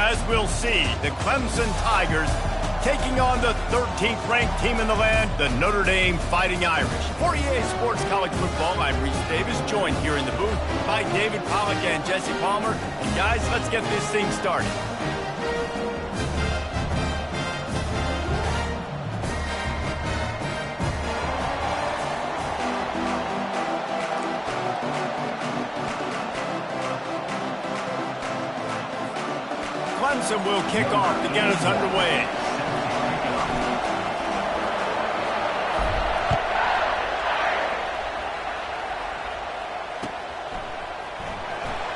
as we'll see the Clemson Tigers taking on the 13th ranked team in the land, the Notre Dame Fighting Irish. For EA Sports College Football, I'm Reese Davis, joined here in the booth by David Pollack and Jesse Palmer. And guys, let's get this thing started. Clemson will kick off to get us underway.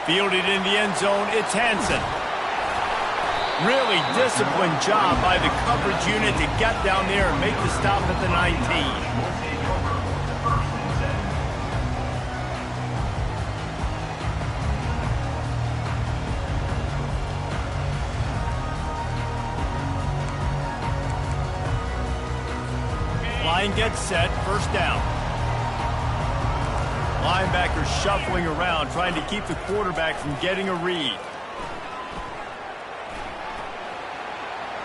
Fielded in the end zone, it's Hansen. Really disciplined job by the coverage unit to get down there and make the stop at the 19. Line gets set, first down. Linebacker shuffling around, trying to keep the quarterback from getting a read.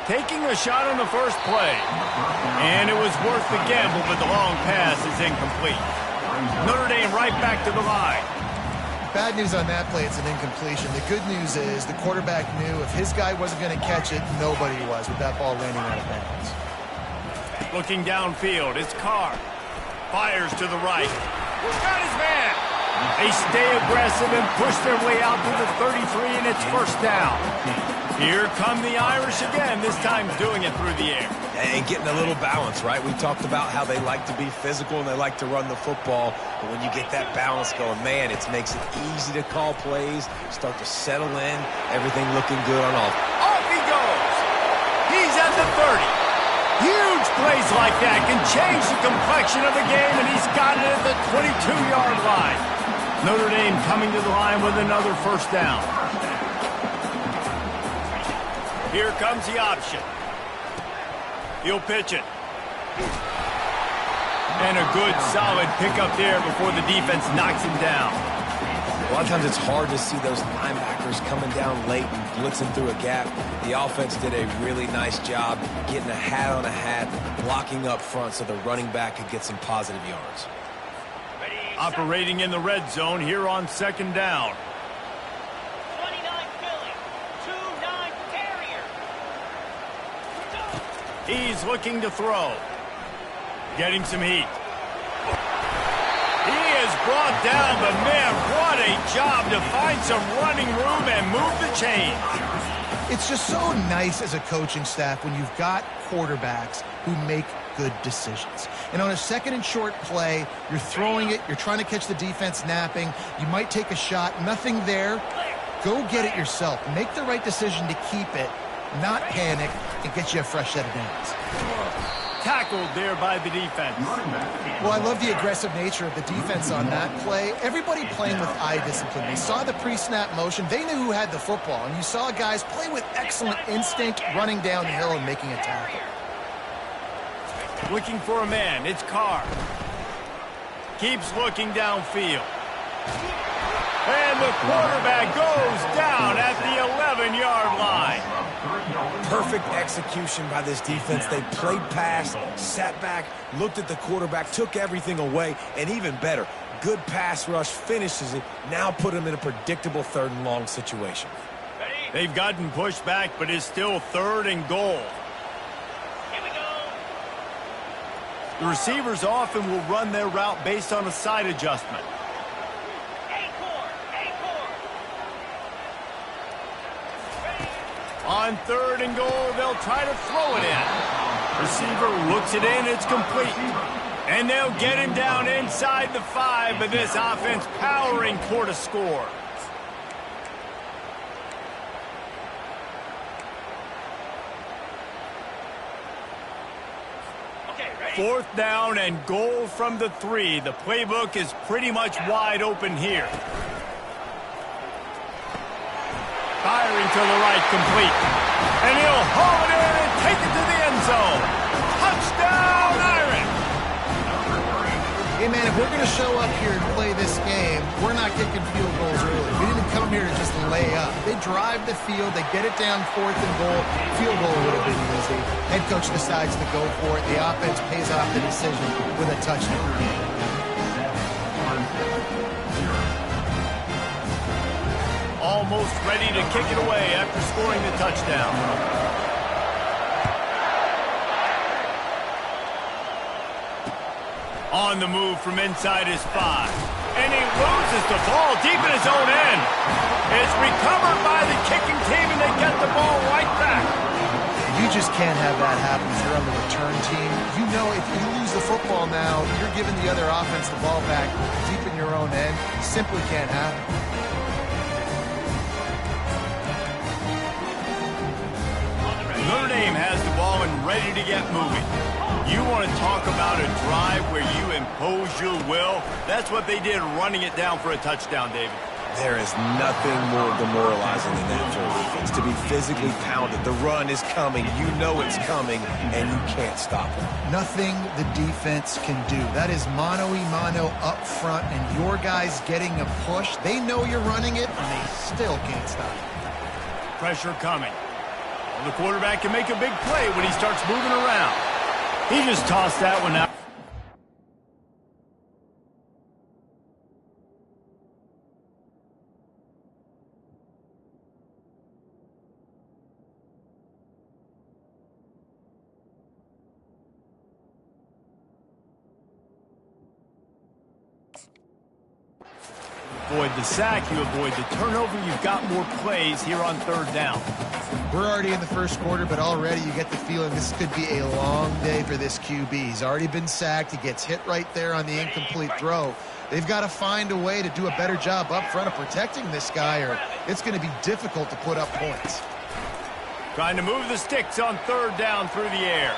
Taking a shot on the first play. And it was worth the gamble, but the long pass is incomplete. Notre Dame right back to the line. Bad news on that play, it's an incompletion. The good news is the quarterback knew if his guy wasn't going to catch it, nobody was with that ball landing out of bounds. Looking downfield, it's Carr. Fires to the right. Got his man. They stay aggressive and push their way out to the 33, and it's first down. Here come the Irish again, this time doing it through the air. And getting a little balance, right? We talked about how they like to be physical and they like to run the football. But when you get that balance going, man, it makes it easy to call plays, start to settle in, everything looking good on offense. Off he goes. He's at the 30. Huge plays like that can change the complexion of the game, and he's got it at the 22-yard line. Notre Dame coming to the line with another first down. Here comes the option. He'll pitch it. And a good, solid pickup there before the defense knocks him down. A lot of times it's hard to see those linebackers coming down late and blitzing through a gap. The offense did a really nice job getting a hat on a hat, blocking up front so the running back could get some positive yards. Operating in the red zone here on second down. 29 Philly, 2-9 Carrier. He's looking to throw. Getting some heat. He is brought down, but man, what a job to find some running room and move the chains. It's just so nice as a coaching staff when you've got quarterbacks who make good decisions. And on a second and short play, you're throwing it, you're trying to catch the defense napping, you might take a shot, nothing there. Go get it yourself. Make the right decision to keep it, not panic, and get you a fresh set of downs. Tackled there by the defense. Well, I love the aggressive nature of the defense on that play. Everybody playing with eye discipline. They saw the pre-snap motion. They knew who had the football. And you saw guys play with excellent instinct, running down the hill and making a tackle. Looking for a man. It's Carr. Keeps looking downfield. And the quarterback goes down at the 11-yard line. Perfect execution by this defense. They played pass, sat back, looked at the quarterback, took everything away, and even better, good pass rush, finishes it, now put him in a predictable third and long situation. They've gotten pushed back, but it's still third and goal. Here we go. The receivers often will run their route based on a side adjustment. On third and goal, they'll try to throw it in. Receiver looks it in, it's complete. And they'll get him down inside the 5, but this offense powering toward a score. Fourth down and goal from the 3. The playbook is pretty much wide open here. Firing to the right, complete. And he'll haul it in and take it to the end zone. Touchdown, Irish! Hey, man, if we're going to show up here and play this game, we're not kicking field goals early. We didn't come here to just lay up. They drive the field. They get it down 4th and goal. Field goal would have been easy. Head coach decides to go for it. The offense pays off the decision with a touchdown. Almost ready to kick it away after scoring the touchdown. On the move from inside his 5. And he loses the ball deep in his own end. It's recovered by the kicking team, and they get the ball right back. You just can't have that happen if you're on the return team. You know if you lose the football now, you're giving the other offense the ball back deep in your own end. Simply can't happen. Notre Dame has the ball and ready to get moving. You want to talk about a drive where you impose your will? That's what they did, running it down for a touchdown, David. There is nothing more demoralizing than that for a defense. To be physically pounded. The run is coming. You know it's coming, and you can't stop it. Nothing the defense can do. That is mano-a-mano up front, and your guys getting a push. They know you're running it, and they still can't stop it. Pressure coming. Well, the quarterback can make a big play when he starts moving around. He just tossed that one out. Avoid the sack, you avoid the turnover, you've got more plays here on 3rd down. We're already in the first quarter, but already you get the feeling this could be a long day for this QB. He's already been sacked. He gets hit right there on the incomplete throw. They've got to find a way to do a better job up front of protecting this guy, or it's going to be difficult to put up points. Trying to move the sticks on 3rd down through the air.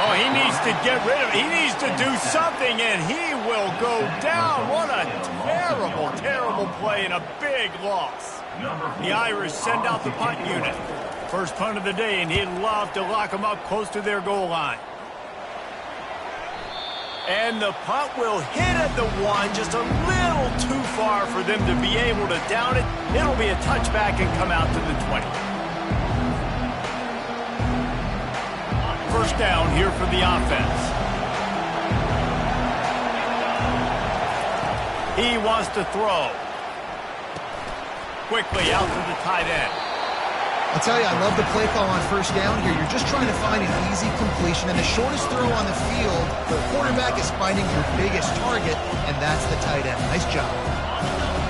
Oh, he needs to get rid of it. He needs to do something, and he will go down. What a terrible, terrible play and a big loss. The Irish send out the punt unit. First punt of the day, and he'd love to lock them up close to their goal line. And the punt will hit at the 1, just a little too far for them to be able to down it. It'll be a touchback and come out to the 20. First down here for the offense. He wants to throw. Quickly out to the tight end. I'll tell you, I love the play call on first down here. You're just trying to find an easy completion, and the shortest throw on the field, the quarterback is finding your biggest target, and that's the tight end. Nice job.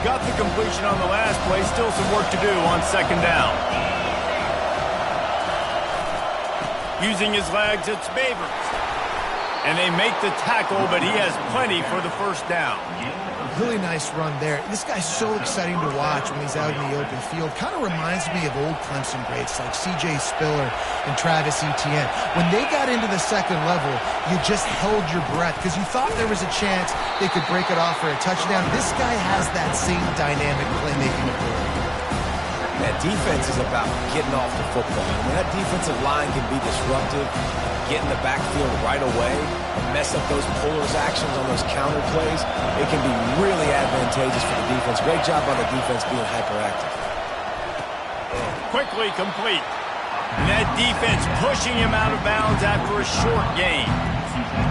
Got the completion on the last play. Still some work to do on 2nd down. Using his legs, it's Babers. And they make the tackle, but he has plenty for the first down. Really nice run there. This guy's so exciting to watch when he's out in the open field. Kind of reminds me of old Clemson greats like C.J. Spiller and Travis Etienne. When they got into the 2nd level, you just held your breath because you thought there was a chance they could break it off for a touchdown. This guy has that same dynamic playmaking ability. That defense is about getting off the football. I mean, that defensive line can be disruptive, get in the backfield right away, mess up those pullers actions on those counter plays. It can be really advantageous for the defense. Great job on the defense being hyperactive. Quickly complete. And that defense pushing him out of bounds after a short gain.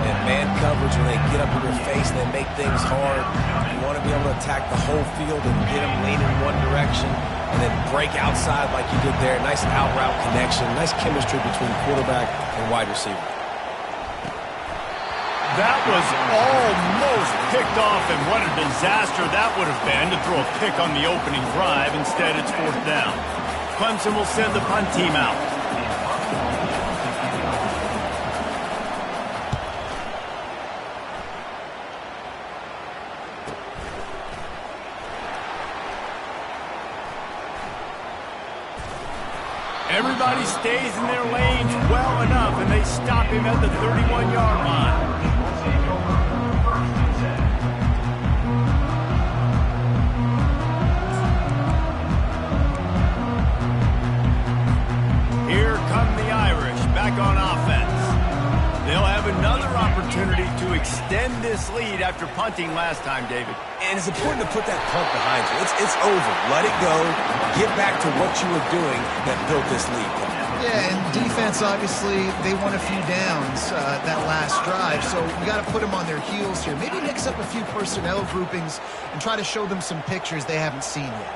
And man coverage, when they get up in your face, they make things hard. You want to be able to attack the whole field and get them leaning in one direction and then break outside like you did there. Nice out route connection, nice chemistry between quarterback and wide receiver. That was almost picked off, and what a disaster that would have been to throw a pick on the opening drive. Instead, it's 4th down. Clemson will send the punt team out. Everybody stays in their lanes well enough, and they stop him at the 31-yard line. Here come the Irish back on offense. They'll have another opportunity to extend this lead after punting last time, David. And it's important to put that punt behind you. It's over. Let it go. Get back to what you were doing that built this lead. Yeah, and defense, obviously, they won a few downs that last drive, so you got to put them on their heels here. Maybe mix up a few personnel groupings and try to show them some pictures they haven't seen yet.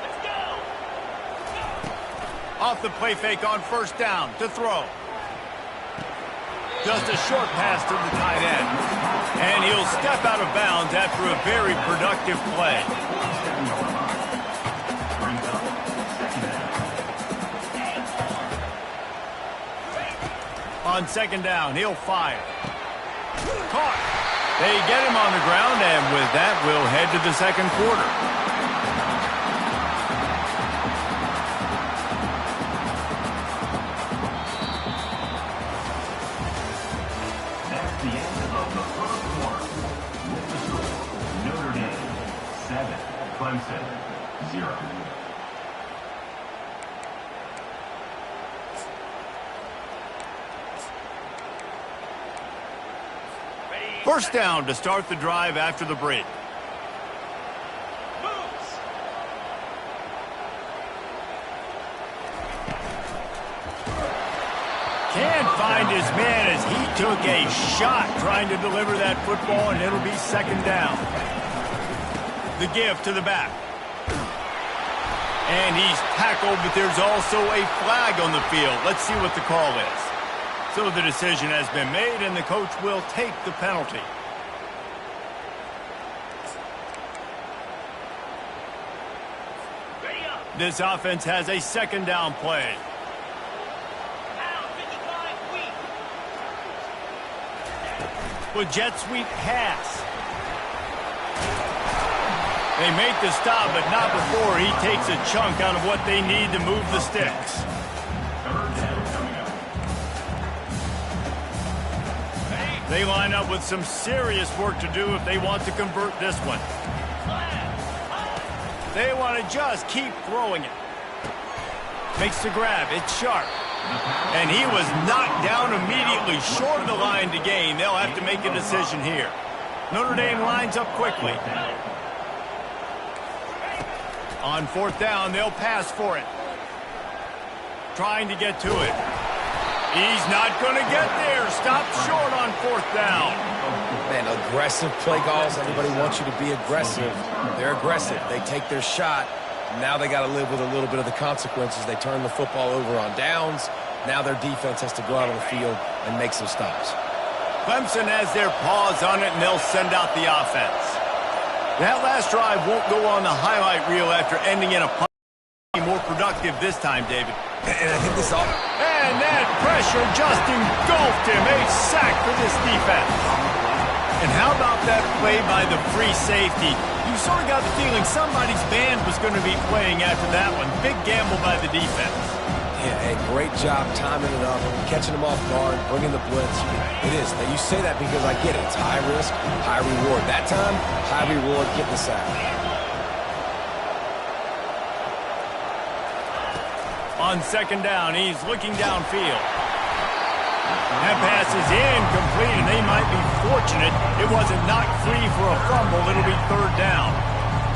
Off the play fake on first down to throw. Just a short pass to the tight end. And he'll step out of bounds after a very productive play. On second down, he'll fire. Caught. They get him on the ground, and with that, we'll head to the second quarter. That's the end of the first quarter. With the score, Notre Dame 7, Clemson 0. First down to start the drive after the break. Can't find his man as he took a shot trying to deliver that football, and it'll be second down. The give to the back. And he's tackled, but there's also a flag on the field. Let's see what the call is. So the decision has been made, and the coach will take the penalty. This offense has a second down play. With jet sweep pass. They make the stop, but not before he takes a chunk out of what they need to move the sticks. They line up with some serious work to do if they want to convert this one. They want to just keep throwing it. Makes the grab. It's sharp. And he was knocked down immediately short of the line to gain. They'll have to make a decision here. Notre Dame lines up quickly. On fourth down, they'll pass for it. Trying to get to it. He's not going to get there. Stopped short on fourth down. Man, aggressive play calls. Everybody wants you to be aggressive. They're aggressive. They take their shot. Now they got to live with a little bit of the consequences. They turn the football over on downs. Now their defense has to go out on the field and make some stops. Clemson has their paws on it, and they'll send out the offense. That last drive won't go on the highlight reel after ending in a punt. More productive this time, David. And I think this all... And that pressure just engulfed him. A sack for this defense. And how about that play by the free safety? You sort of got the feeling somebody's band was going to be playing after that one. Big gamble by the defense. Yeah, a great job timing it up, catching them off guard, bringing the blitz. It is. Now, you say that because I get it. It's high risk, high reward. That time, high reward, get the sack. On second down, he's looking downfield. That pass is incomplete, and they might be fortunate it wasn't knocked free for a fumble. It'll be third down.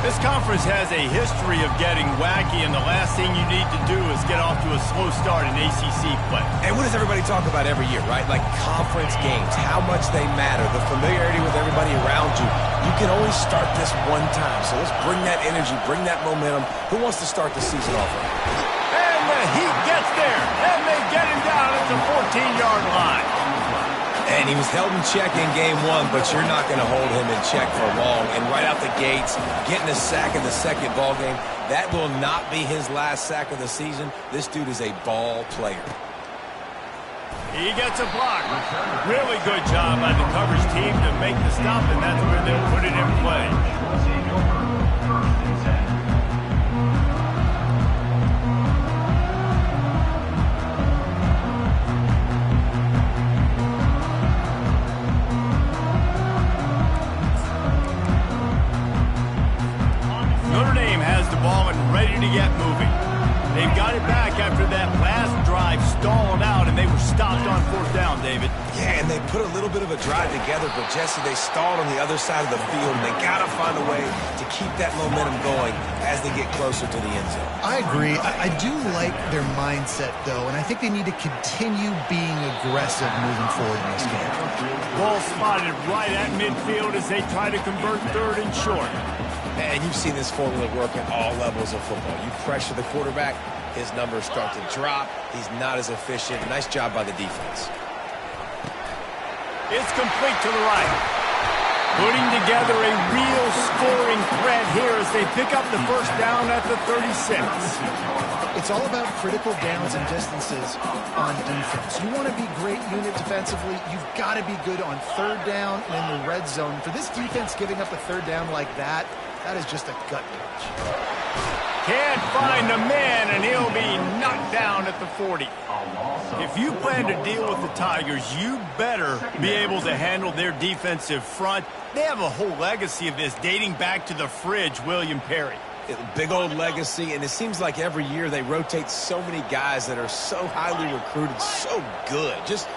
This conference has a history of getting wacky, and the last thing you need to do is get off to a slow start in ACC play. And what does everybody talk about every year, right? Like conference games, how much they matter, the familiarity with everybody around you. You can only start this one time, so let's bring that energy, bring that momentum. Who wants to start the season off right? And the heat gets there, and they get him down at the 14-yard line. And he was held in check in game one, but you're not going to hold him in check for long. And right out the gates, getting a sack in the second ball game, that will not be his last sack of the season. This dude is a ball player. He gets a block. Really good job by the coverage team to make the stop, and that's where they'll put it in play. Notre Dame has the ball and ready to get moving. They've got right back after that last drive stalled out, and they were stopped on 4th down, David. Yeah, and they put a little bit of a drive together, but Jesse, they stalled on the other side of the field, and they got to find a way to keep that momentum going as they get closer to the end zone. I agree. I do like their mindset, though, and I think they need to continue being aggressive moving forward in this game. Ball spotted right at midfield as they try to convert 3rd and short. And you've seen this formula work at all levels of football. You pressure the quarterback, his numbers start to drop. He's not as efficient. Nice job by the defense. It's complete to the right. Putting together a real scoring threat here as they pick up the 1st down at the 36. It's all about critical downs and distances on defense. You want to be great unit defensively. You've got to be good on 3rd down and in the red zone. For this defense giving up a 3rd down like that is just a gut punch. Can't find a man, and he'll be knocked down at the 40. If you plan to deal with the Tigers, you better be able to handle their defensive front. They have a whole legacy of this dating back to the fridge, William Perry. Big old legacy, and it seems like every year they rotate so many guys that are so highly recruited, so good. Just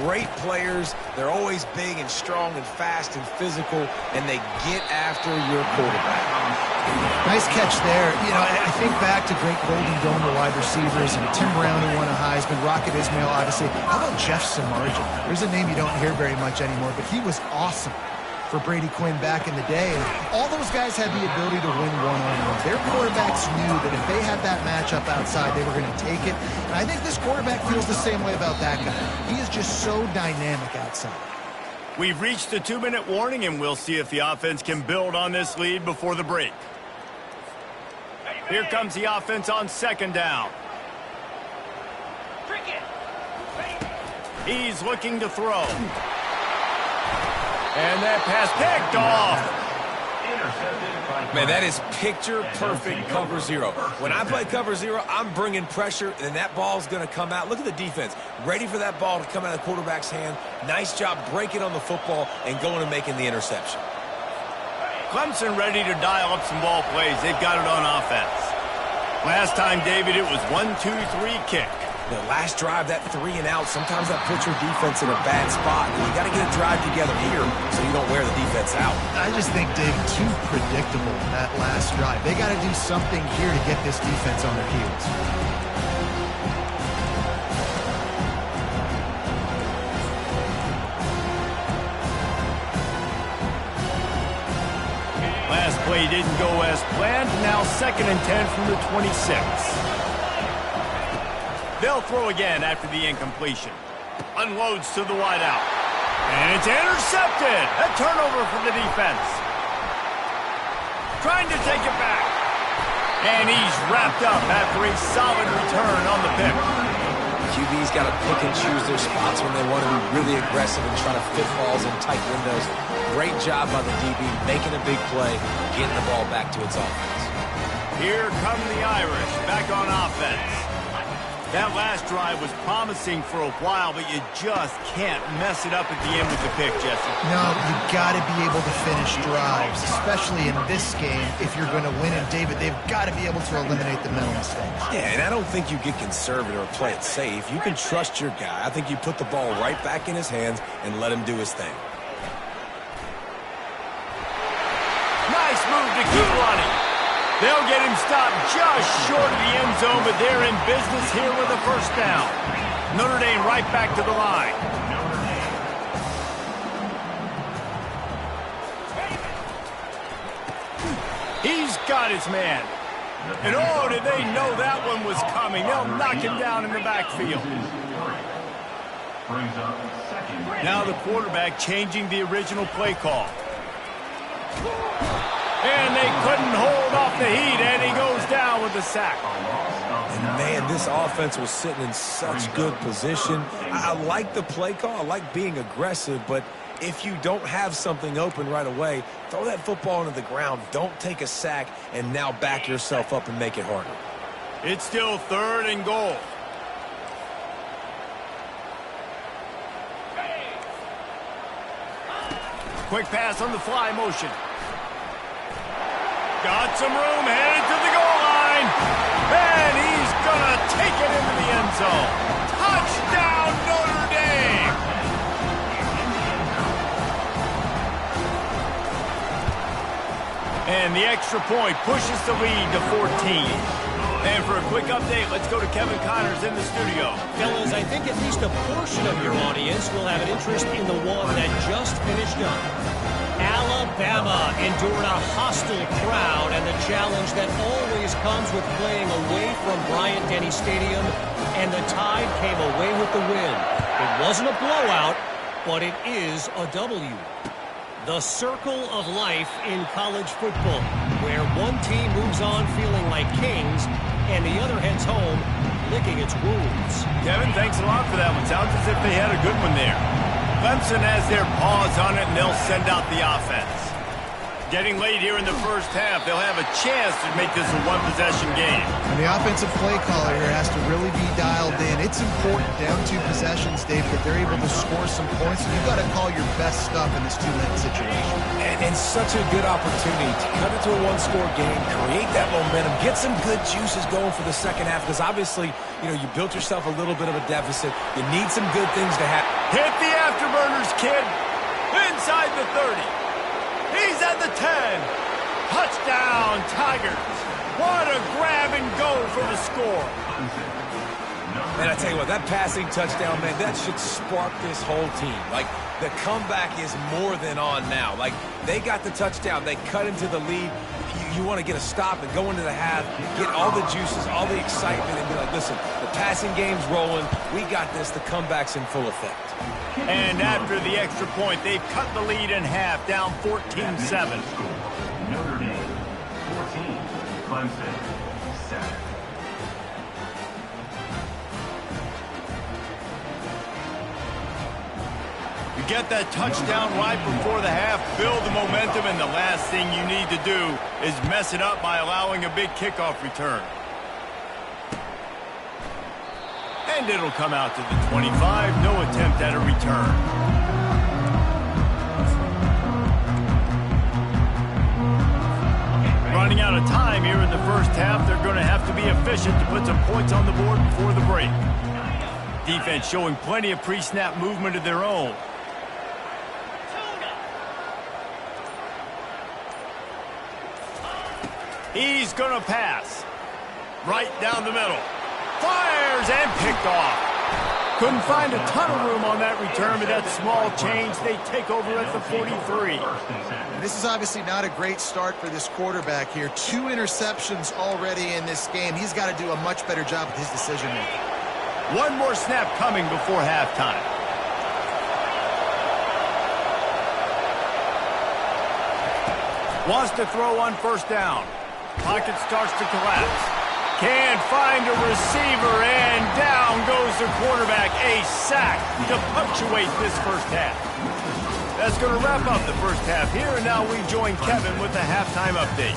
great players. They're always big and strong and fast and physical, and they get after your quarterback. Nice catch there. You know, I think back to great Golden Dome wide receivers and Tim Brown, who won a Heisman, Rocket Ismail, obviously. How about Jeff Samardzija? There's a name you don't hear very much anymore, but he was awesome for Brady Quinn back in the day. And all those guys had the ability to win one-on-one. Their quarterbacks knew that if they had that matchup outside, they were going to take it. And I think this quarterback feels the same way about that guy. He is just so dynamic outside. We've reached the 2-minute warning, and we'll see if the offense can build on this lead before the break. Here comes the offense on 2nd down. He's looking to throw. And that pass picked off. Man, that is picture-perfect cover zero. When I play cover zero, I'm bringing pressure, and that ball's going to come out. Look at the defense. Ready for that ball to come out of the quarterback's hand. Nice job breaking on the football and going and making the interception. Clemson ready to dial up some ball plays. They've got it on offense. Last time, David, it was 1-2-3 kick. The last drive, that 3 and out, sometimes that puts your defense in a bad spot. And you got to get a drive together here so you don't wear the defense out. I just think, Dave, too predictable that last drive. They got to do something here to get this defense on their heels. Last play didn't go as planned. Now 2nd and 10 from the 26. They'll throw again after the incompletion. Unloads to the wideout. And it's intercepted. A turnover for the defense. Trying to take it back. And he's wrapped up after a solid return on the pick. QB's got to pick and choose their spots when they want to be really aggressive and try to fit balls in tight windows. Great job by the DB, making a big play, getting the ball back to its offense. Here come the Irish, back on offense. That last drive was promising for a while, but you just can't mess it up at the end with the pick, Jesse. No, you got to be able to finish drives, especially in this game if you're going to win. And, David, they've got to be able to eliminate the mental mistakes. Yeah, and I don't think you get conservative or play it safe. You can trust your guy. I think you put the ball right back in his hands and let him do his thing. Nice move to keep running. They'll get him stopped just short of the end zone, but they're in business here with a 1st down. Notre Dame right back to the line. He's got his man. And oh, did they know that one was coming. They'll knock him down in the backfield. Now the quarterback changing the original play call. And they couldn't hold off the heat, and he goes down with the sack. And man, this offense was sitting in such good position. I like the play call. I like being aggressive, but if you don't have something open right away, throw that football into the ground. Don't take a sack and now back yourself up and make it harder. It's still 3rd and goal. Quick pass on the fly motion. Got some room, headed to the goal line. And he's going to And the extra point pushes the lead to 14. And for a quick update, let's go to Kevin Connors in the studio. Fellas, I think at least a portion of your audience will have an interest in the one that just finished up. Alabama endured a hostile crowd and the challenge that always comes with playing away from Bryant-Denny Stadium, and the Tide came away with the win. It wasn't a blowout, but it is a W. The circle of life in college football, where one team moves on feeling like kings and the other heads home licking its wounds. Kevin, thanks a lot for that one. Sounds as if they had a good one there. Clemson has their paws on it, and they'll send out the offense. Getting late here in the first half, they'll have a chance to make this a one-possession game. And the offensive play caller here has to really be dialed in. It's important down 2 possessions, Dave, that they're able to score some points. You've got to call your best stuff in this 2-minute situation. And such a good opportunity to cut it to a one-score game, create that momentum, get some good juices going for the second half, because obviously, you built yourself a little bit of a deficit. You need some good things to happen. Hit the afterburners, kid. Inside the 30. He's at the 10. Touchdown, Tigers. What a grab and go for the score. And I tell you what, that passing touchdown, man, that should spark this whole team. Like, the comeback is more than on now. Like, they got the touchdown. They cut into the lead. You want to get a stop and go into the half, get all the juices, all the excitement, and be like, listen, the passing game's rolling. We got this. The comeback's in full effect. And after the extra point, they've cut the lead in half, down 14-7. Notre Dame, 14. Clemson, 7. You get that touchdown right before the half, build the momentum, and the last thing you need to do is mess it up by allowing a big kickoff return. And it'll come out to the 25. No attempt at a return. Running out of time here in the first half. They're going to have to be efficient to put some points on the board before the break. Defense showing plenty of pre-snap movement of their own. He's going to pass. Right down the middle. Fires and picked off. Couldn't find a ton of room on that return, but that small change, they take over at the 43. This is obviously not a great start for this quarterback here. 2 interceptions already in this game. He's got to do a much better job with his decision-making. One more snap coming before halftime. Wants to throw on first down. Pocket starts to collapse. Can't find a receiver, and down goes the quarterback. A sack to punctuate this first half. That's going to wrap up the first half here, and now we join Kevin with the halftime update.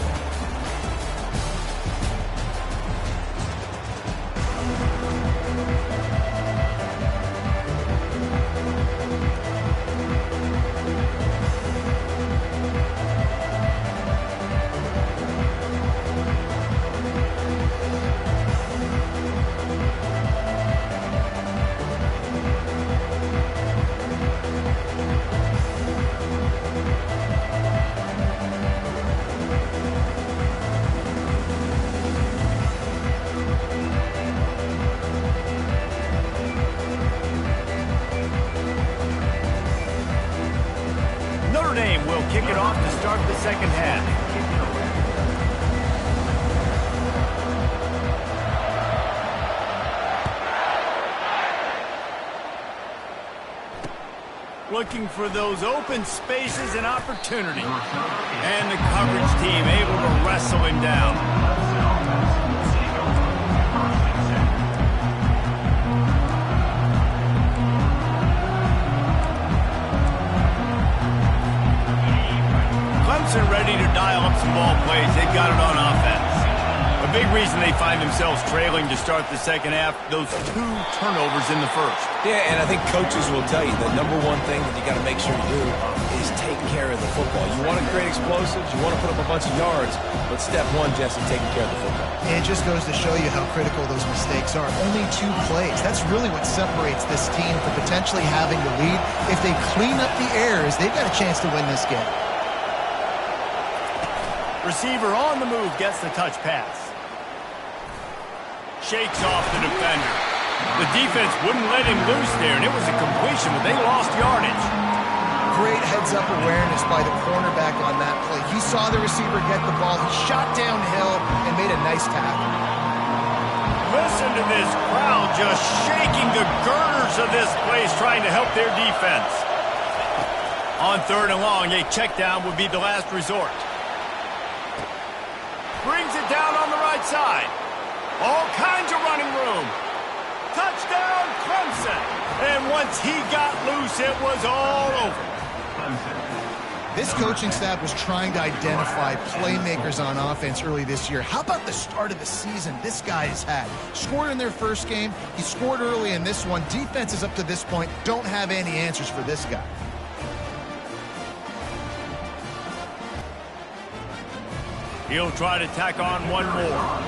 Will kick it off to start the second half. Looking for those open spaces and opportunity. And the coverage team able to wrestle him down. Ready to dial up some ball plays. They've got it on offense. A big reason they find themselves trailing to start the second half, those 2 turnovers in the first. Yeah, and I think coaches will tell you the number one thing that you got to make sure you do is take care of the football. You want to create explosives, you want to put up a bunch of yards, but step 1, Jesse, taking care of the football. It just goes to show you how critical those mistakes are. Only 2 plays. That's really what separates this team from potentially having the lead. If they clean up the errors, they've got a chance to win this game. Receiver on the move gets the touch pass. Shakes off the defender. The defense wouldn't let him loose there, and it was a completion, but they lost yardage. Great heads-up awareness by the cornerback on that play. He saw the receiver get the ball. He shot downhill and made a nice tackle. Listen to this crowd just shaking the girders of this place, trying to help their defense. On 3rd and long, a check down would be the last resort. Brings it down on the right side. All kinds of running room. Touchdown, Clemson. And once he got loose, it was all over. This coaching staff was trying to identify playmakers on offense early this year. How about the start of the season this guy has had? Scored in their first game. He scored early in this one. Defenses up to this point don't have any answers for this guy. He'll try to tack on one more.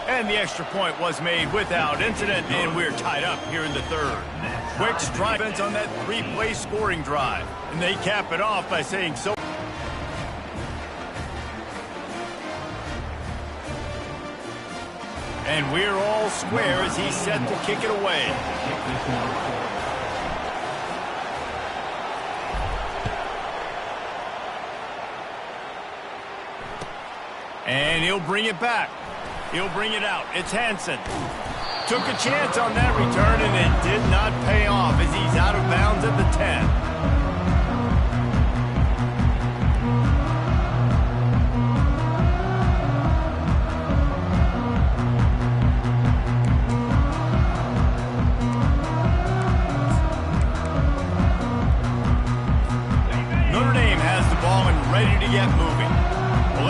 And the extra point was made without incident, and we're tied up here in the 3rd. Quick strike on that 3-play scoring drive. And they cap it off by saying so. And we're all square as he's set to kick it away. And he'll bring it back. He'll bring it out. It's Hansen. Took a chance on that return, and it did not pay off as he's out of bounds at the 10. Notre Dame has the ball and ready to get moving.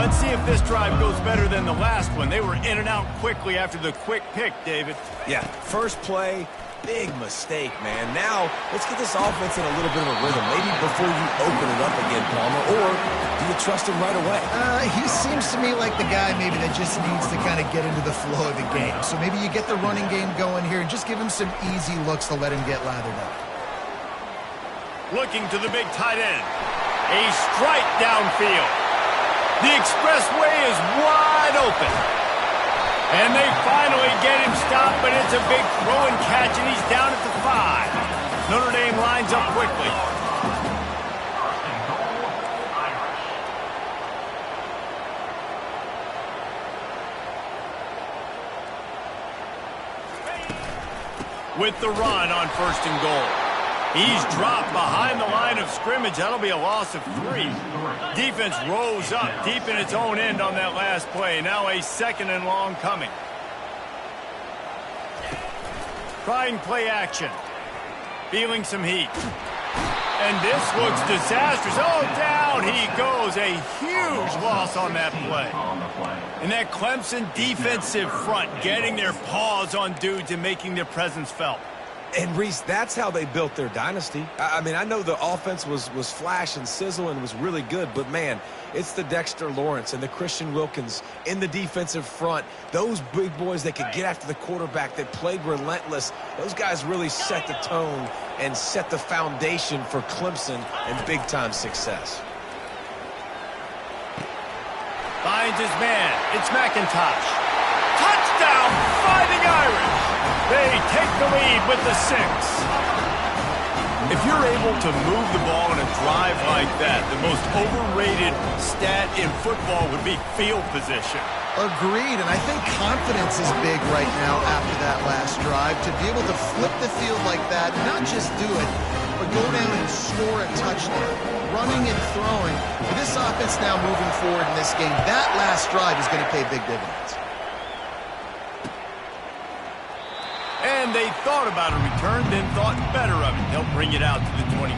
Let's see if this drive goes better than the last one. They were in and out quickly after the quick pick, David. Yeah, first play, big mistake, man. Now, let's get this offense in a little bit of a rhythm. Maybe before you open it up again, Palmer, or do you trust him right away? He seems to me like the guy maybe that just needs to kind of get into the flow of the game. So maybe you get the running game going here and just give him some easy looks to let him get lathered up. Looking to the big tight end. A strike downfield. The expressway is wide open. And they finally get him stopped, but it's a big throw and catch, and he's down at the 5. Notre Dame lines up quickly. With the run on 1st and goal. He's dropped behind the line of scrimmage. That'll be a loss of 3. Defense rose up deep in its own end on that last play. Now a 2nd and long coming. Trying play action. Feeling some heat. And this looks disastrous. Oh, down he goes. A huge loss on that play. And that Clemson defensive front getting their paws on dudes and making their presence felt. And, Reese, that's how they built their dynasty. I mean, I know the offense was flash and sizzle and was really good, but, man, it's the Dexter Lawrence and the Christian Wilkins in the defensive front. Those big boys that could get after the quarterback, that played relentless. Those guys really set the tone and set the foundation for Clemson and big-time success. Finds his man. It's McIntosh. Touchdown, Fighting Irish. They take the lead with the 6. If you're able to move the ball in a drive like that, the most overrated stat in football would be field position. Agreed, and I think confidence is big right now after that last drive. To be able to flip the field like that, not just do it, but go down and score a touchdown. Running and throwing. For this offense now moving forward in this game, that last drive is going to pay big dividends. And they thought about a return, then thought better of it. They'll bring it out to the 25.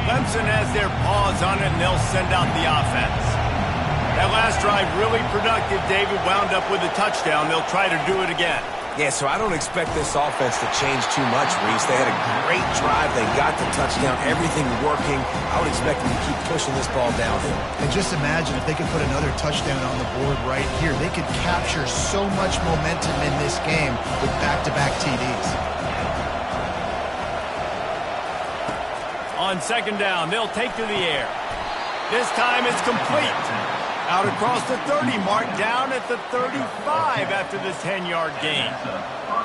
Clemson has their paws on it, and they'll send out the offense. That last drive really productive. David wound up with a touchdown. They'll try to do it again. Yeah, so I don't expect this offense to change too much, Reese. They had a great drive. They got the touchdown, everything working. I would expect them to keep pushing this ball downhill. And just imagine if they could put another touchdown on the board right here. They could capture so much momentum in this game with back-to-back TDs. On second down, they'll take to the air. This time it's complete. Out across the 30, marked down at the 35 after the 10-yard gain.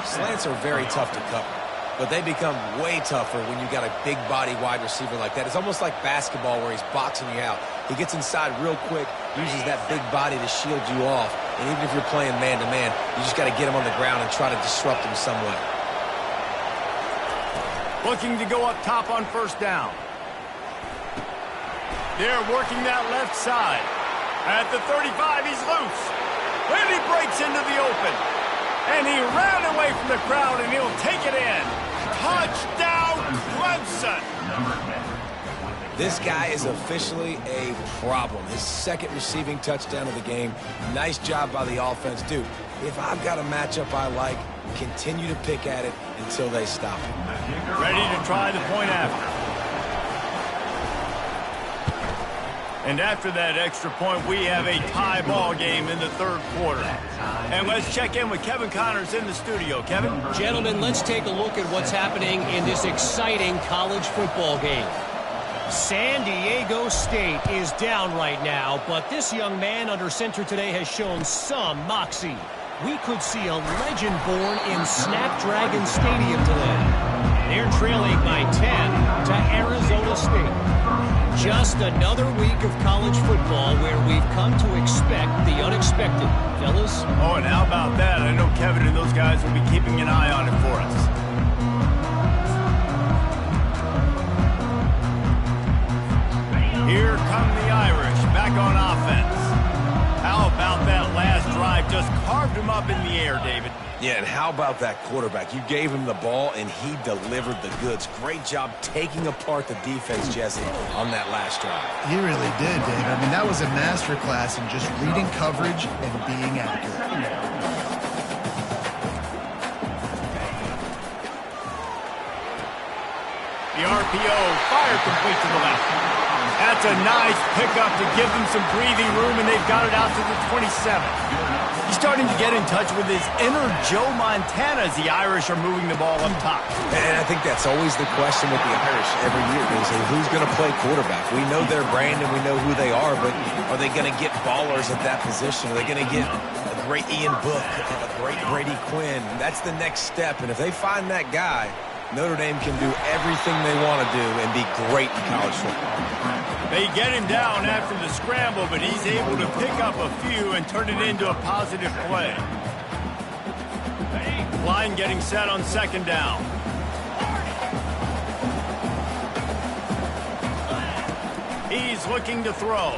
Slants are very tough to cover, but they become way tougher when you got a big body wide receiver like that. It's almost like basketball where he's boxing you out. He gets inside real quick, uses that big body to shield you off, and even if you're playing man-to-man, you just got to get him on the ground and try to disrupt him some way. Looking to go up top on first down. They're working that left side. At the 35, he's loose. And he breaks into the open. And he ran away from the crowd, and he'll take it in. Touchdown, Clemson. This guy is officially a problem. His second receiving touchdown of the game. Nice job by the offense. Dude, if I've got a matchup I like, continue to pick at it until they stop it. Ready to try the point after. And after that extra point, we have a tie ball game in the third quarter. And let's check in with Kevin Connors in the studio. Kevin? Gentlemen, let's take a look at what's happening in this exciting college football game. San Diego State is down right now, but this young man under center today has shown some moxie. We could see a legend born in Snapdragon Stadium today. They're trailing by 10 to Arizona State. Just another week of college football where we've come to expect the unexpected, fellas. Oh, and how about that? I know Kevin and those guys will be keeping an eye on it for us. Here come the Irish, back on offense. How about that last drive? Just carved him up in the air, David. Yeah, and how about that quarterback? You gave him the ball, and he delivered the goods. Great job taking apart the defense, Jesse, on that last drive. He really did, Dave. I mean, that was a masterclass in just reading coverage and being accurate. The RPO, fire complete to the left. That's a nice pickup to give them some breathing room, and they've got it out to the 27. He's starting to get in touch with his inner Joe Montana as the Irish are moving the ball up top. And I think that's always the question with the Irish every year. They say, who's going to play quarterback? We know their brand and we know who they are, but are they going to get ballers at that position? Are they going to get a great Ian Book, a great Brady Quinn? That's the next step, and if they find that guy, Notre Dame can do everything they want to do and be great in college football. They get him down after the scramble, but he's able to pick up a few and turn it into a positive play. Line getting set on second down. He's looking to throw.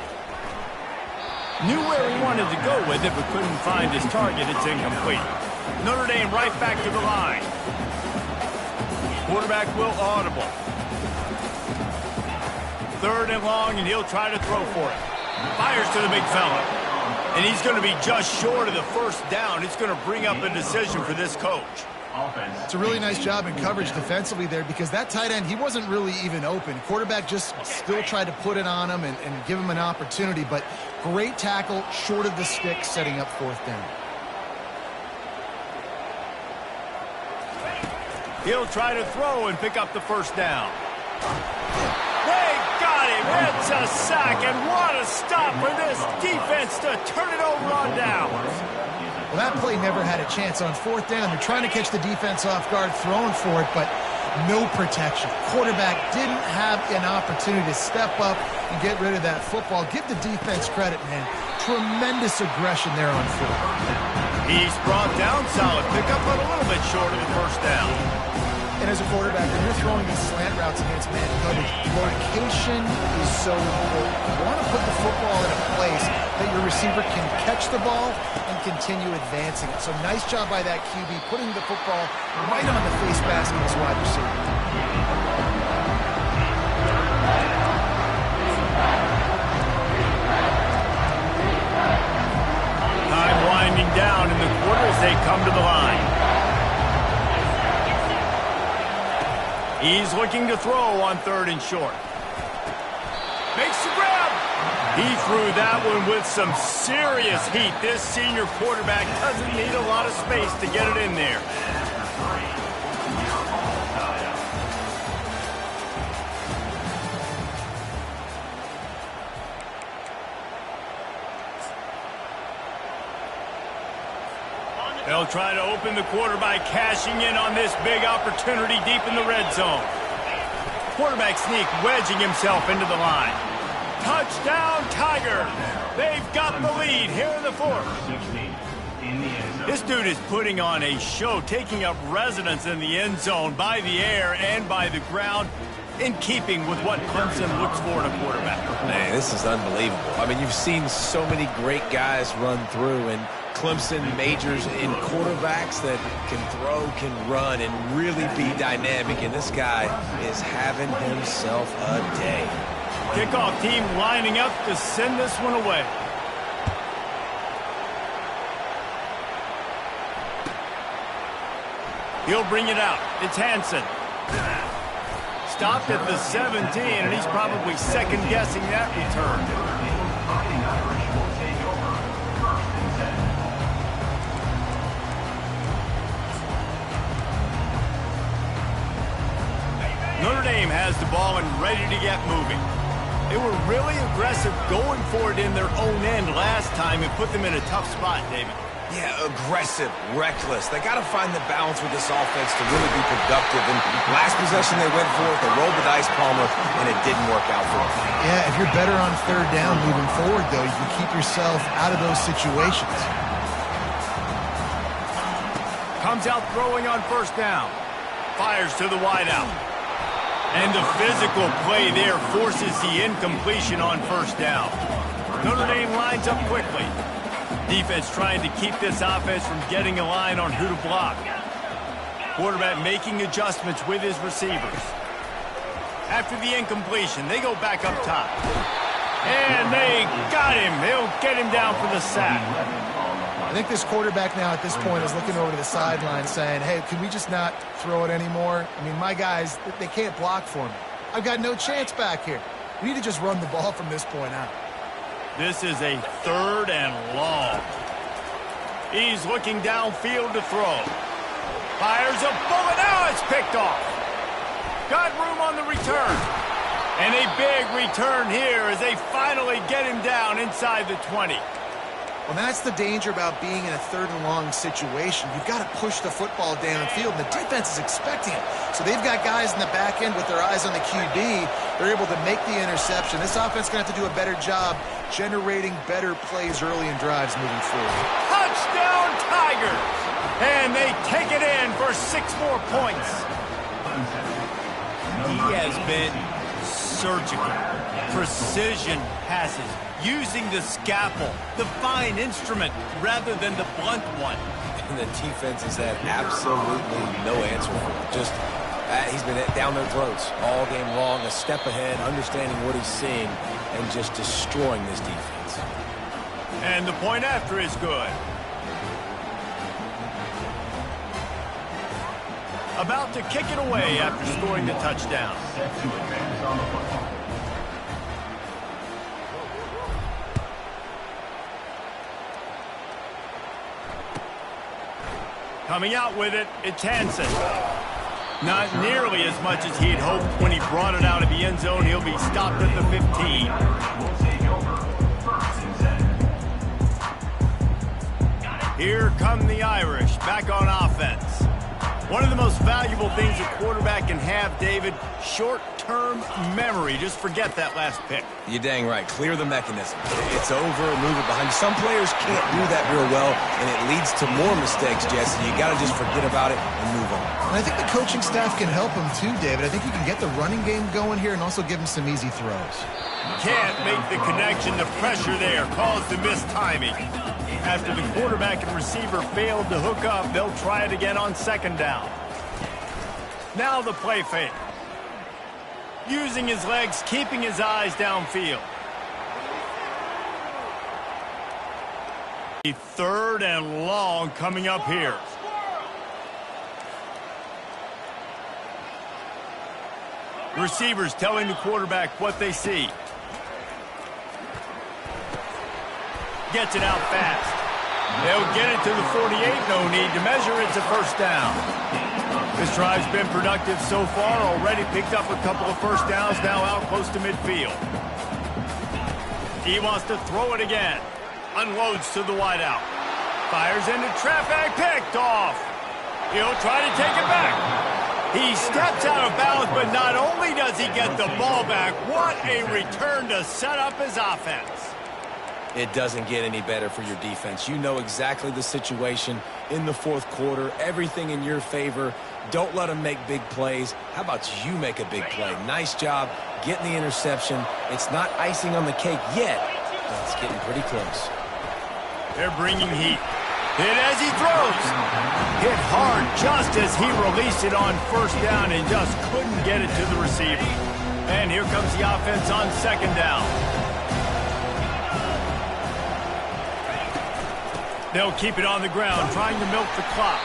Knew where he wanted to go with it, but couldn't find his target. It's incomplete. Notre Dame right back to the line. Quarterback will audible. Third and long, and he'll try to throw for it. Fires to the big fella. And he's going to be just short of the first down. It's going to bring up a decision for this coach. It's a really nice job in coverage defensively there because that tight end, he wasn't really even open. Quarterback just still tried to put it on him and give him an opportunity, but great tackle, short of the stick, setting up fourth down. He'll try to throw and pick up the first down. They got him. It's a sack, and what a stop for this defense to turn it over on downs. Well, that play never had a chance on fourth down. They're trying to catch the defense off guard, throwing for it, but no protection. Quarterback didn't have an opportunity to step up and get rid of that football. Give the defense credit, man. Tremendous aggression there on foot. He's brought down, solid pickup, but a little bit short of the first down. And as a quarterback, when you're throwing these slant routes against man coverage, location is so important. You want to put the football in a place that your receiver can catch the ball and continue advancing it. So nice job by that QB, putting the football right on the face mask of his wide receiver. Time winding down in the quarter as they come to the line. He's looking to throw on 3rd and short. Makes the grab. He threw that one with some serious heat. This senior quarterback doesn't need a lot of space to get it in there. They'll try to open the quarter by cashing in on this big opportunity deep in the red zone. Quarterback sneak wedging himself into the line. Touchdown, Tigers! They've got the lead here in the 4th. This dude is putting on a show, taking up residence in the end zone by the air and by the ground, in keeping with what Clemson looks for in a quarterback. Man, this is unbelievable. I mean, you've seen so many great guys run through, and Clemson majors in quarterbacks that can throw, can run, and really be dynamic, and this guy is having himself a day. Kickoff team lining up to send this one away. He'll bring it out. It's Hansen. Stopped at the 17, and he's probably second-guessing that return. Notre Dame has the ball and ready to get moving. They were really aggressive going for it in their own end last time and put them in a tough spot, David. Yeah, aggressive, reckless. They got to find the balance with this offense to really be productive. And last possession they went for it, they rolled the dice, Palmer, and it didn't work out for them. Yeah, if you're better on 3rd down moving forward, though, you can keep yourself out of those situations. Comes out throwing on 1st down. Fires to the wideout. And the physical play there forces the incompletion on 1st down. Notre Dame lines up quickly. Defense trying to keep this offense from getting a line on who to block. Quarterback making adjustments with his receivers. After the incompletion, they go back up top. And they got him. They'll get him down for the sack. I think this quarterback now at this point is looking over to the sideline saying, hey, can we just not throw it anymore? I mean, my guys, they can't block for me. I've got no chance back here. We need to just run the ball from this point out. This is a 3rd and long. He's looking downfield to throw. Fires a bullet. Now it's picked off. Got room on the return. And a big return here as they finally get him down inside the 20. Well, that's the danger about being in a 3rd and long situation. You've got to push the football downfield, and the defense is expecting it. So they've got guys in the back end with their eyes on the QB. They're able to make the interception. This offense is going to have to do a better job generating better plays early in drives moving forward. Touchdown, Tigers! And they take it in for 6 more points. He has been surgical. Precision passes. Using the scalpel, the fine instrument, rather than the blunt one. And the defense has had absolutely no answer for it. Just, he's been down their throats all game long, a step ahead, understanding what he's seeing, and just destroying this defense. And the point after is good. About to kick it away after scoring the touchdown. Coming out with it, it's Hansen. Not nearly as much as he'd hoped when he brought it out of the end zone. He'll be stopped at the 15. Here come the Irish, back on offense. One of the most valuable things a quarterback can have, David, short-term memory. Just forget that last pick. You're dang right. Clear the mechanism. It's over, move it behind. Some players can't do that real well, and it leads to more mistakes, Jesse. You got to just forget about it and move on. And I think the coaching staff can help him too, David. I think you can get the running game going here and also give him some easy throws. Can't make the connection. The pressure there caused the missed timing. After the quarterback and receiver failed to hook up, they'll try it again on 2nd down. Now the play fake. Using his legs, keeping his eyes downfield. A 3rd and long coming up here. Receivers telling the quarterback what they see. Gets it out fast. They'll get it to the 48. No need to measure. It's a first down. This drive's been productive so far. Already picked up a couple of first downs. Now out close to midfield. He wants to throw it again. Unloads to the wideout. Fires into traffic. Picked off. He'll try to take it back. He steps out of bounds, but not only does he get the ball back, what a return to set up his offense. It doesn't get any better for your defense. You know exactly the situation in the fourth quarter. Everything in your favor. Don't let them make big plays. How about you make a big play? Nice job getting the interception. It's not icing on the cake yet, but it's getting pretty close. They're bringing heat. Hit as he throws. Hit hard just as he released it on first down and just couldn't get it to the receiver. And here comes the offense on second down. They'll keep it on the ground, trying to milk the clock.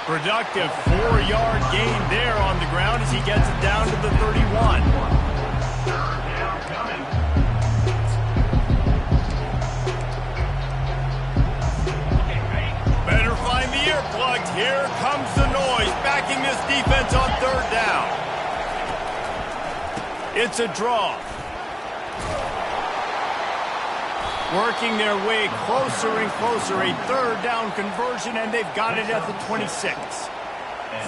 Productive 4-yard gain there on the ground as he gets it down to the 31. Better find the earplugs. Here comes the noise, backing this defense on third down. It's a draw. Working their way closer and closer. A third down conversion, and they've got it at the 26.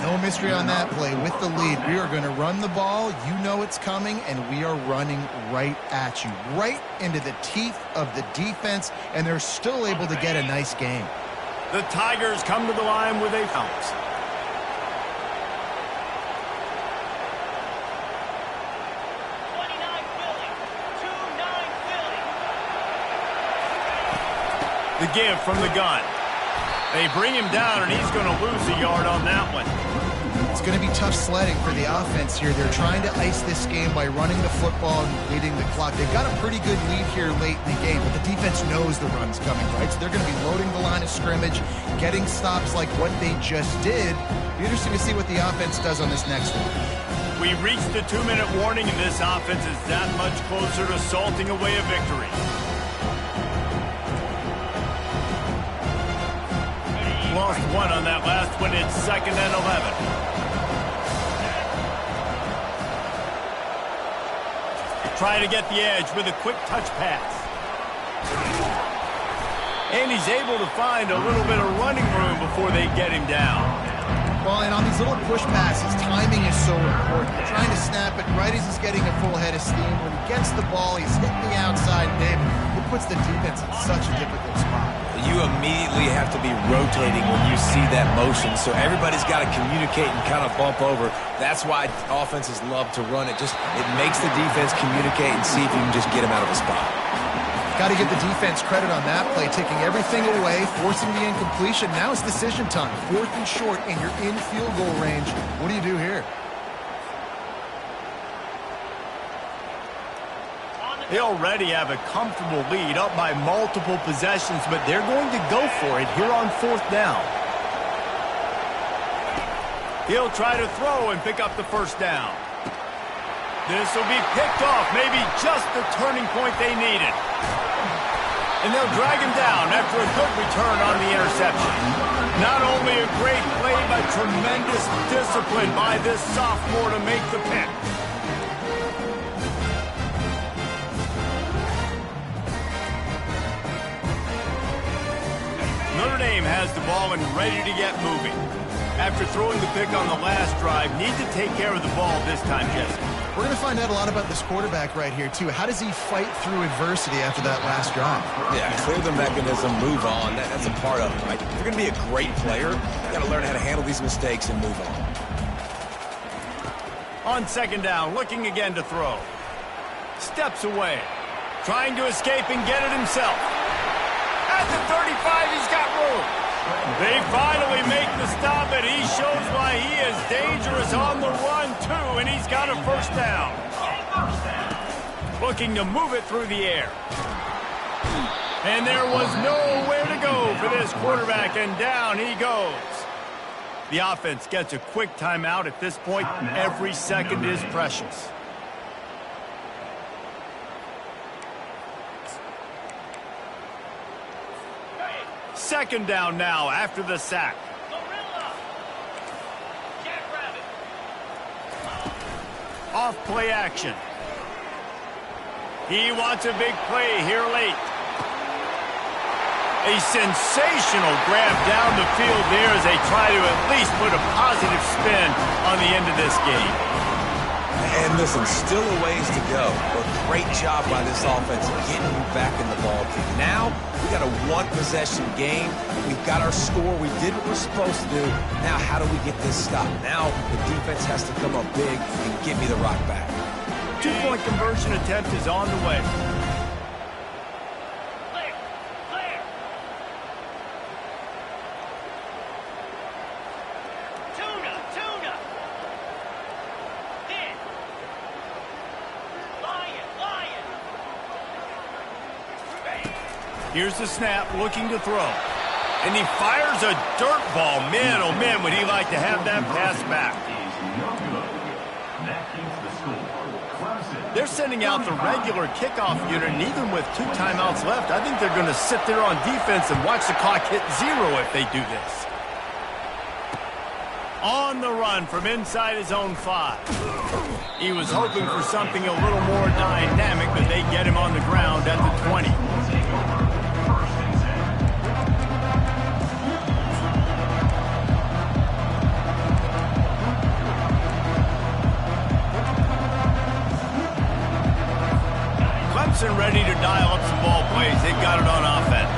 No mystery on that play. With the lead, we are going to run the ball. You know it's coming, and we are running right at you. Right into the teeth of the defense, and they're still able to get a nice game. The Tigers come to the line with a bounce. The give from the gun. They bring him down, and he's going to lose a yard on that one. It's going to be tough sledding for the offense here. They're trying to ice this game by running the football and leading the clock. They've got a pretty good lead here late in the game, but the defense knows the run's coming, right? So they're going to be loading the line of scrimmage, getting stops like what they just did. Be interesting to see what the offense does on this next one. We reached the 2-minute warning, and this offense is that much closer to salting away a victory. Lost one on that last one. It's 2nd and 11. Try to get the edge with a quick touch pass. And he's able to find a little bit of running room before they get him down. Well, and on these little push passes, timing is so important. Trying to snap it right as he's getting a full head of steam. When he gets the ball, he's hitting the outside, David. It puts the defense in such a difficult spot. You immediately have to be rotating when you see that motion, so everybody's got to communicate and kind of bump over. That's why offenses love to run it. It makes the defense communicate and see if you can just get him out of a spot. Got to give the defense credit on that play, taking everything away, forcing the incompletion. Now it's decision time. 4th and short, and you're in field goal range. What do you do here? They already have a comfortable lead, up by multiple possessions, but they're going to go for it here on 4th down. He'll try to throw and pick up the first down. This will be picked off, maybe just the turning point they needed. And they'll drag him down after a good return on the interception. Not only a great play, but tremendous discipline by this sophomore to make the pick. Notre Dame has the ball and ready to get moving. After throwing the pick on the last drive, need to take care of the ball this time, Jesse. We're going to find out a lot about this quarterback right here, too. How does he fight through adversity after that last drive? Yeah, clear the mechanism, move on. That's a part of it, right? If you're going to be a great player, you got to learn how to handle these mistakes and move on. On 2nd down, looking again to throw. Steps away. Trying to escape and get it himself. At the 35, he's got room. They finally make the stop, and he shows why he is dangerous on the run, too, and he's got a first down. Looking to move it through the air. And there was nowhere to go for this quarterback, and down he goes. The offense gets a quick timeout at this point. Every second is precious. Second down now after the sack. Off play action. He wants a big play here late. A sensational grab down the field there as they try to at least put a positive spin on the end of this game. And listen, still a ways to go, but great job by this offense getting you back in the ball game. Now, we got a one-possession game. We've got our score. We did what we're supposed to do. Now, how do we get this stopped? Now, the defense has to come up big and give me the rock back. Two-point conversion attempt is on the way. Here's the snap, looking to throw. And he fires a dirt ball. Man, oh man, would he like to have that pass back. They're sending out the regular kickoff unit, and even with 2 timeouts left, I think they're going to sit there on defense and watch the clock hit 0 if they do this. On the run from inside his own 5. He was hoping for something a little more dynamic, but they get him on the ground at the 20. Ready to dial up some ball plays. They've got it on offense.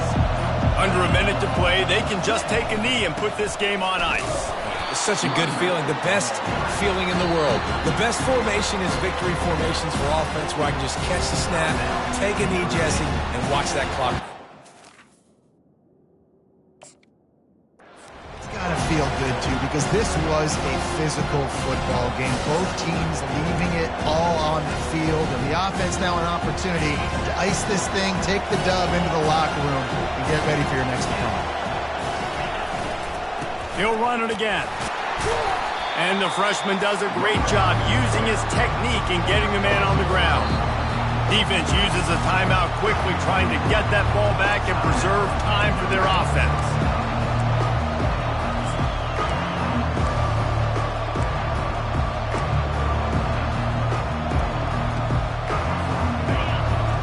Under a minute to play, they can just take a knee and put this game on ice. It's such a good feeling, the best feeling in the world. The best formation is victory formations for offense where I can just catch the snap, take a knee, Jesse, and watch that clock. Gotta feel good too, because this was a physical football game. Both teams leaving it all on the field, and the offense now an opportunity to ice this thing, take the dub into the locker room, and get ready for your next opponent. He'll run it again. And the freshman does a great job using his technique and getting the man on the ground. Defense uses a timeout quickly, trying to get that ball back and preserve time for their offense.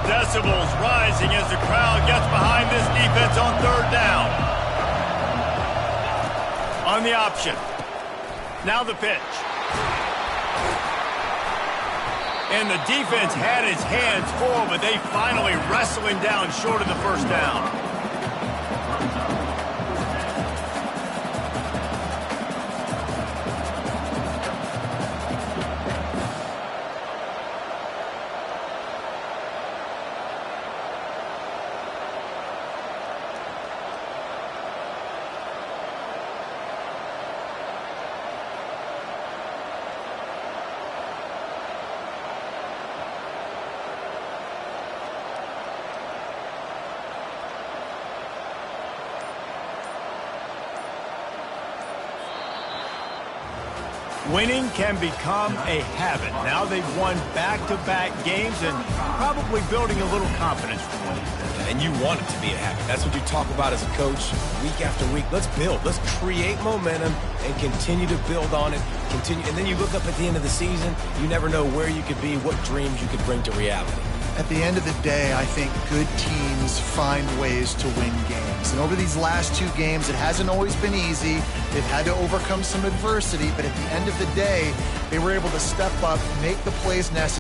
Decibels rising as the crowd gets behind this defense on 3rd down. On the option. Now the pitch. And the defense had his hands full, but they finally wrestle him down short of the 1st down. Winning can become a habit. Now they've won back-to-back games and probably building a little confidence for 20. And you want it to be a habit. That's what you talk about as a coach week after week. Let's build. Let's create momentum and continue to build on it. Continue, and then you look up at the end of the season, you never know where you could be, what dreams you could bring to reality. At the end of the day, I think good teams find ways to win games. And over these last 2 games, it hasn't always been easy. They've had to overcome some adversity, but at the end of the day, they were able to step up, make the plays necessary.